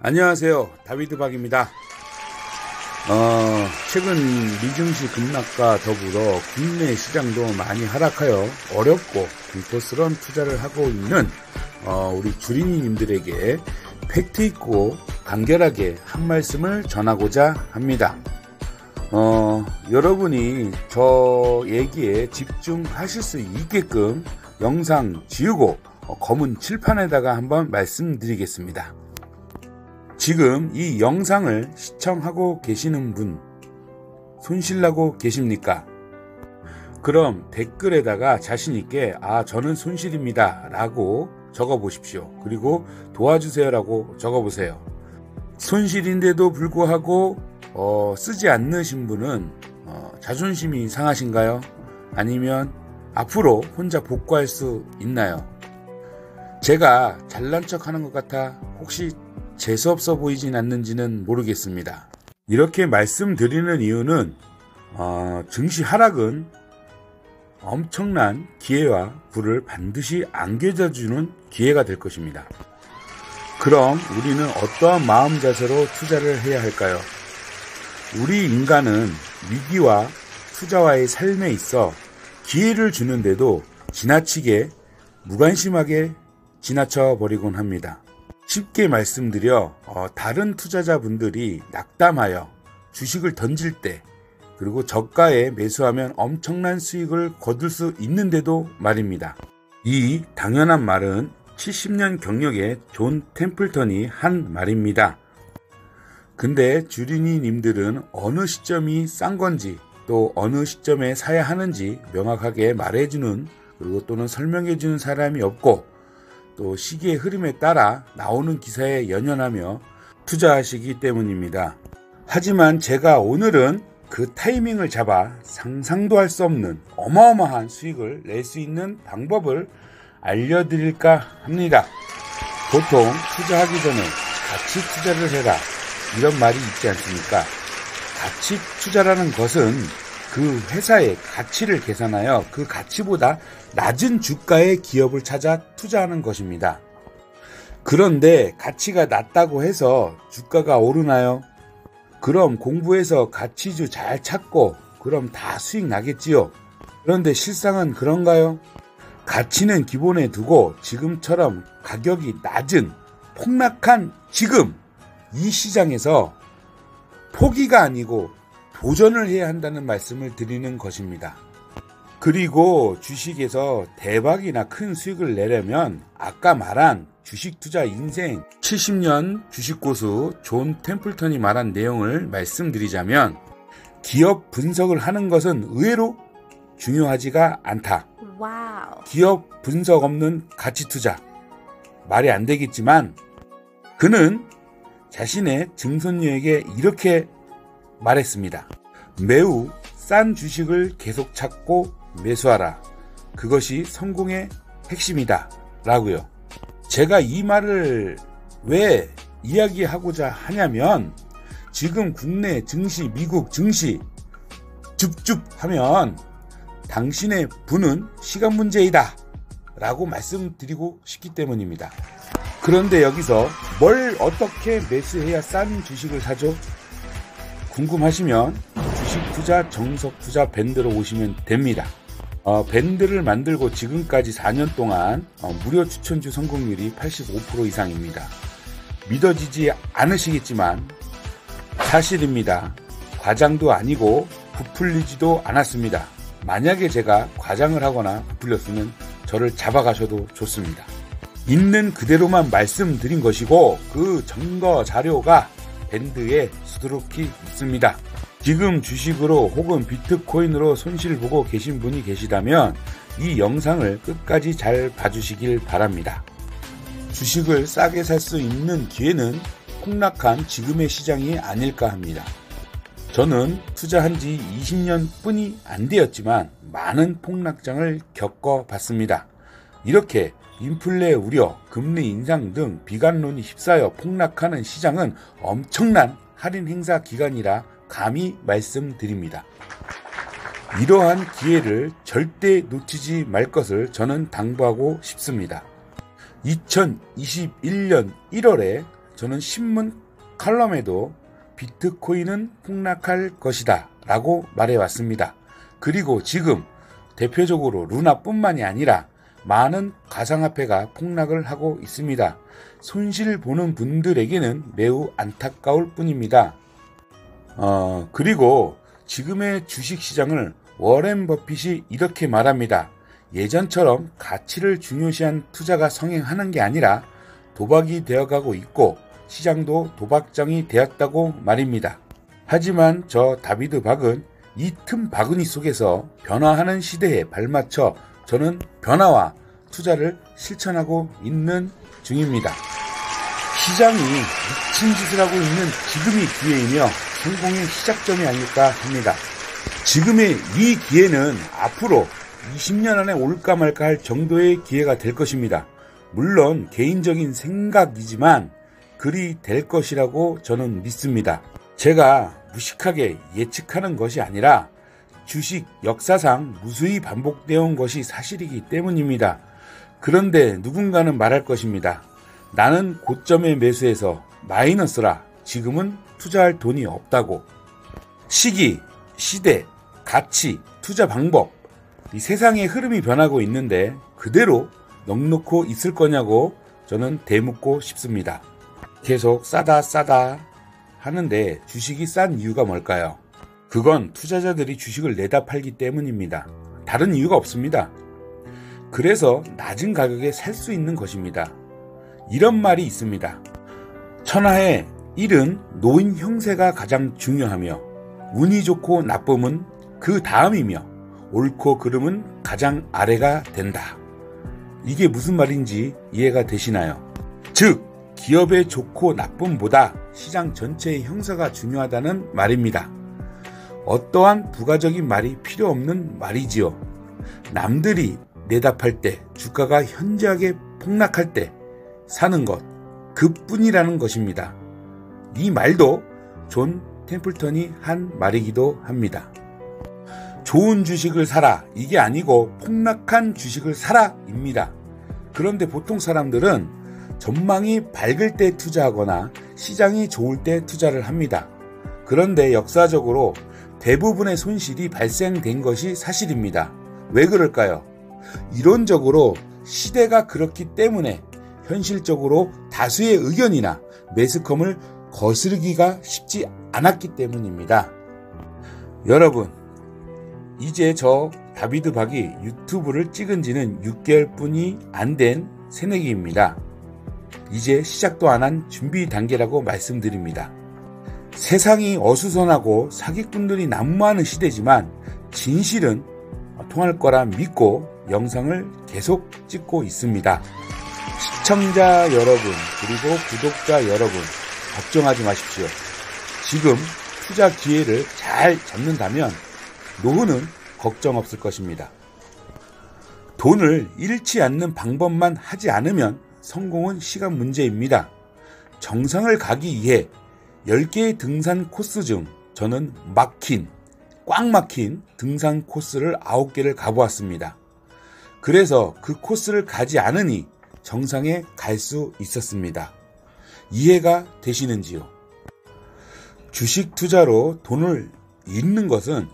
안녕하세요. 다비드박입니다. 최근 미증시 급락과 더불어 국내 시장도 많이 하락하여 어렵고 공포스러운 투자를 하고 있는 우리 주린이님들에게 팩트있고 간결하게 한 말씀을 전하고자 합니다. 여러분이 저 얘기에 집중하실 수 있게끔 영상 지우고 검은 칠판에다가 한번 말씀드리겠습니다. 지금 이 영상을 시청하고 계시는 분 손실나고 계십니까? 그럼 댓글에다가 자신있게 저는 손실입니다 라고 적어보십시오. 그리고 도와주세요 라고 적어보세요. 손실인데도 불구하고 쓰지 않으신 분은 자존심이 상하신가요? 아니면 앞으로 혼자 복구할 수 있나요? 제가 잘난 척 하는 것 같아 혹시 재수없어 보이진 않는지는 모르겠습니다. 이렇게 말씀드리는 이유는 증시 하락은 엄청난 기회와 부를 반드시 안겨줘주는 기회가 될 것입니다. 그럼 우리는 어떠한 마음 자세로 투자를 해야 할까요? 우리 인간은 위기와 투자와의 삶에 있어 기회를 주는데도 지나치게 무관심하게 지나쳐버리곤 합니다. 쉽게 말씀드려 다른 투자자분들이 낙담하여 주식을 던질 때 그리고 저가에 매수하면 엄청난 수익을 거둘 수 있는데도 말입니다. 이 당연한 말은 70년 경력의 존 템플턴이 한 말입니다. 근데 주린이님들은 어느 시점이 싼 건지 또 어느 시점에 사야 하는지 명확하게 말해주는 그리고 또는 설명해주는 사람이 없고 또 시기의 흐름에 따라 나오는 기사에 연연하며 투자하시기 때문입니다. 하지만 제가 오늘은 그 타이밍을 잡아 상상도 할 수 없는 어마어마한 수익을 낼 수 있는 방법을 알려드릴까 합니다. 보통 투자하기 전에 가치 투자를 해라 이런 말이 있지 않습니까? 가치 투자라는 것은 그 회사의 가치를 계산하여 그 가치보다 낮은 주가의 기업을 찾아 투자하는 것입니다. 그런데 가치가 낮다고 해서 주가가 오르나요? 그럼 공부해서 가치주 잘 찾고 그럼 다 수익 나겠지요. 그런데 실상은 그런가요? 가치는 기본에 두고 지금처럼 가격이 낮은 폭락한 지금 이 시장에서 포기가 아니고 도전을 해야 한다는 말씀을 드리는 것입니다. 그리고 주식에서 대박이나 큰 수익을 내려면 아까 말한 주식 투자 인생 70년 주식 고수 존 템플턴이 말한 내용을 말씀드리자면 기업 분석을 하는 것은 의외로 중요하지가 않다. 와우. 기업 분석 없는 가치 투자. 말이 안 되겠지만 그는 자신의 증손녀에게 이렇게 말했습니다. 매우 싼 주식을 계속 찾고 매수하라. 그것이 성공의 핵심이다. 라고요. 제가 이 말을 왜 이야기하고자 하냐면 지금 국내 증시, 미국 증시 줍줍 하면 당신의 부는 시간 문제이다. 라고 말씀드리고 싶기 때문입니다. 그런데 여기서 뭘 어떻게 매수해야 싼 주식을 사죠? 궁금하시면 주식 투자 정석 투자 밴드로 오시면 됩니다. 밴드를 만들고 지금까지 4년 동안 무료 추천주 성공률이 85% 이상입니다. 믿어지지 않으시겠지만 사실입니다. 과장도 아니고 부풀리지도 않았습니다. 만약에 제가 과장을 하거나 부풀렸으면 저를 잡아가셔도 좋습니다. 있는 그대로만 말씀드린 것이고 그 증거 자료가 밴드에 수두룩히 있습니다. 지금 주식으로 혹은 비트코인으로 손실 보고 계신 분이 계시다면 이 영상을 끝까지 잘 봐주시길 바랍니다. 주식을 싸게 살 수 있는 기회는 폭락한 지금의 시장이 아닐까 합니다. 저는 투자한 지 20년 뿐이 안 되었지만 많은 폭락장을 겪어봤습니다. 이렇게 인플레 우려, 금리 인상 등 비관론이 휩싸여 폭락하는 시장은 엄청난 할인 행사 기간이라 감히 말씀드립니다. 이러한 기회를 절대 놓치지 말 것을 저는 당부하고 싶습니다. 2021년 1월에 저는 신문 칼럼에도 비트코인은 폭락할 것이다 라고 말해왔습니다. 그리고 지금 대표적으로 루나뿐만이 아니라 많은 가상화폐가 폭락을 하고 있습니다. 손실 보는 분들에게는 매우 안타까울 뿐입니다. 그리고 지금의 주식시장을 워렌 버핏이 이렇게 말합니다. 예전처럼 가치를 중요시한 투자가 성행하는 게 아니라 도박이 되어가고 있고 시장도 도박장이 되었다고 말입니다. 하지만 저 다비드 박은 이 틈 바구니 속에서 변화하는 시대에 발맞춰 저는 변화와 투자를 실천하고 있는 중입니다. 시장이 미친 짓을 하고 있는 지금이 기회이며 성공의 시작점이 아닐까 합니다. 지금의 이 기회는 앞으로 20년 안에 올까 말까 할 정도의 기회가 될 것입니다. 물론 개인적인 생각이지만 그리 될 것이라고 저는 믿습니다. 제가 무식하게 예측하는 것이 아니라 주식 역사상 무수히 반복되어 온 것이 사실이기 때문입니다. 그런데 누군가는 말할 것입니다. 나는 고점에 매수해서 마이너스라 지금은 투자할 돈이 없다고. 시기, 시대, 가치, 투자 방법, 이 세상의 흐름이 변하고 있는데 그대로 넉놓고 있을 거냐고 저는 되묻고 싶습니다. 계속 싸다 하는데 주식이 싼 이유가 뭘까요? 그건 투자자들이 주식을 내다 팔기 때문입니다. 다른 이유가 없습니다. 그래서 낮은 가격에 살 수 있는 것입니다. 이런 말이 있습니다. 천하의 일은 노인 형세가 가장 중요하며 운이 좋고 나쁨은 그 다음이며 옳고 그름은 가장 아래가 된다. 이게 무슨 말인지 이해가 되시나요? 즉 기업의 좋고 나쁨보다 시장 전체의 형세가 중요하다는 말입니다. 어떠한 부가적인 말이 필요 없는 말이지요. 남들이 내다 팔 때 주가가 현저하게 폭락할 때 사는 것 그뿐이라는 것입니다. 이 말도 존 템플턴이 한 말이기도 합니다. 좋은 주식을 사라 이게 아니고 폭락한 주식을 사라 입니다. 그런데 보통 사람들은 전망이 밝을 때 투자하거나 시장이 좋을 때 투자를 합니다. 그런데 역사적으로 대부분의 손실이 발생된 것이 사실입니다. 왜 그럴까요? 이론적으로 시대가 그렇기 때문에 현실적으로 다수의 의견이나 매스컴을 거스르기가 쉽지 않았기 때문입니다. 여러분, 이제 저 다비드 박이 유튜브를 찍은 지는 6개월뿐이 안 된 새내기입니다. 이제 시작도 안 한 준비 단계라고 말씀드립니다. 세상이 어수선하고 사기꾼들이 난무하는 시대지만 진실은 통할 거라 믿고 영상을 계속 찍고 있습니다. 시청자 여러분 그리고 구독자 여러분 걱정하지 마십시오. 지금 투자 기회를 잘 잡는다면 노후는 걱정 없을 것입니다. 돈을 잃지 않는 방법만 하지 않으면 성공은 시간 문제입니다. 정상을 가기 위해 10개의 등산 코스 중 저는 꽉 막힌 등산 코스를 9개를 가보았습니다. 그래서 그 코스를 가지 않으니 정상에 갈 수 있었습니다. 이해가 되시는지요? 주식 투자로 돈을 잃는 것은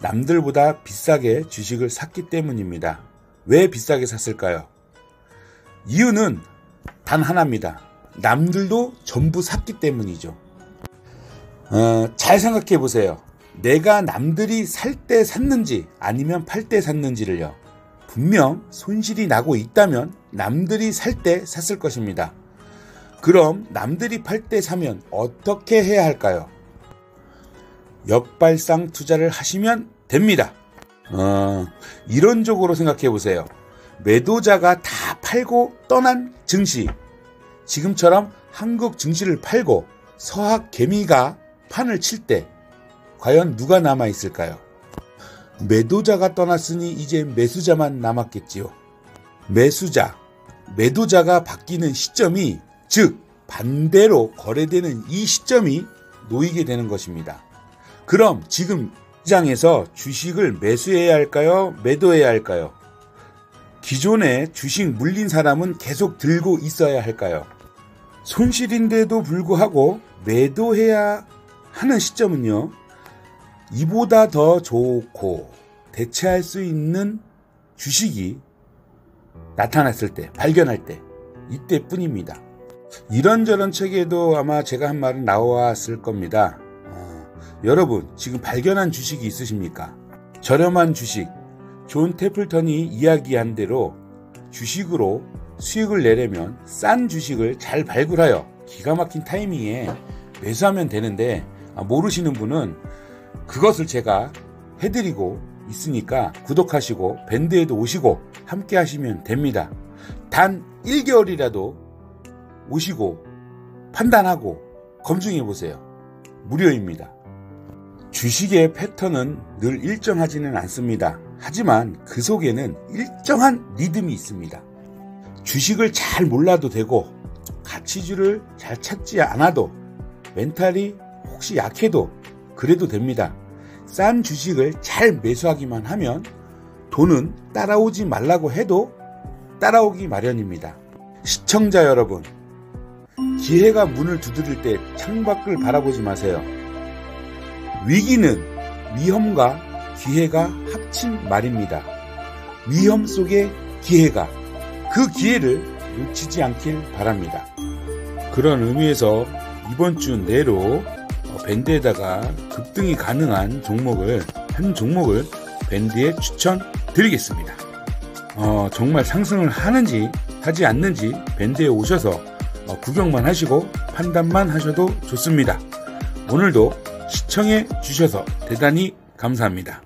남들보다 비싸게 주식을 샀기 때문입니다. 왜 비싸게 샀을까요? 이유는 단 하나입니다. 남들도 전부 샀기 때문이죠. 잘 생각해 보세요. 내가 남들이 살 때 샀는지 아니면 팔 때 샀는지를요. 분명 손실이 나고 있다면 남들이 살 때 샀을 것입니다. 그럼 남들이 팔 때 사면 어떻게 해야 할까요? 역발상 투자를 하시면 됩니다. 이론적으로 생각해 보세요. 매도자가 다 팔고 떠난 증시, 지금처럼 한국 증시를 팔고 서학 개미가 판을 칠 때 과연 누가 남아 있을까요? 매도자가 떠났으니 이제 매수자만 남았겠지요. 매도자가 바뀌는 시점이, 즉 반대로 거래되는 이 시점이 놓이게 되는 것입니다. 그럼 지금 시장에서 주식을 매수해야 할까요? 매도해야 할까요? 기존에 주식 물린 사람은 계속 들고 있어야 할까요? 손실인데도 불구하고 매도해야 하는 시점은요, 이보다 더 좋고 대체할 수 있는 주식이 나타났을 때, 발견할 때, 이때뿐입니다. 이런저런 책에도 아마 제가 한 말은 나왔을 겁니다. 여러분, 지금 발견한 주식이 있으십니까? 저렴한 주식, 존 태플턴이 이야기한 대로 주식으로 수익을 내려면 싼 주식을 잘 발굴하여 기가 막힌 타이밍에 매수하면 되는데, 모르시는 분은 그것을 제가 해드리고 있으니까 구독하시고 밴드에도 오시고 함께 하시면 됩니다. 단 1개월이라도 오시고 판단하고 검증해 보세요. 무료입니다. 주식의 패턴은 늘 일정하지는 않습니다. 하지만 그 속에는 일정한 리듬이 있습니다. 주식을 잘 몰라도 되고 가치주를 잘 찾지 않아도 멘탈이 혹시 약해도 그래도 됩니다. 싼 주식을 잘 매수하기만 하면 돈은 따라오지 말라고 해도 따라오기 마련입니다. 시청자 여러분, 기회가 문을 두드릴 때 창밖을 바라보지 마세요. 위기는 위험과 기회가 합친 말입니다. 위험 속의 기회가, 그 기회를 놓치지 않길 바랍니다. 그런 의미에서 이번 주 내로 밴드에다가 급등이 가능한 종목을, 한 종목을 밴드에 추천드리겠습니다. 정말 상승을 하는지 하지 않는지 밴드에 오셔서 구경만 하시고 판단만 하셔도 좋습니다. 오늘도 시청해 주셔서 대단히 감사합니다.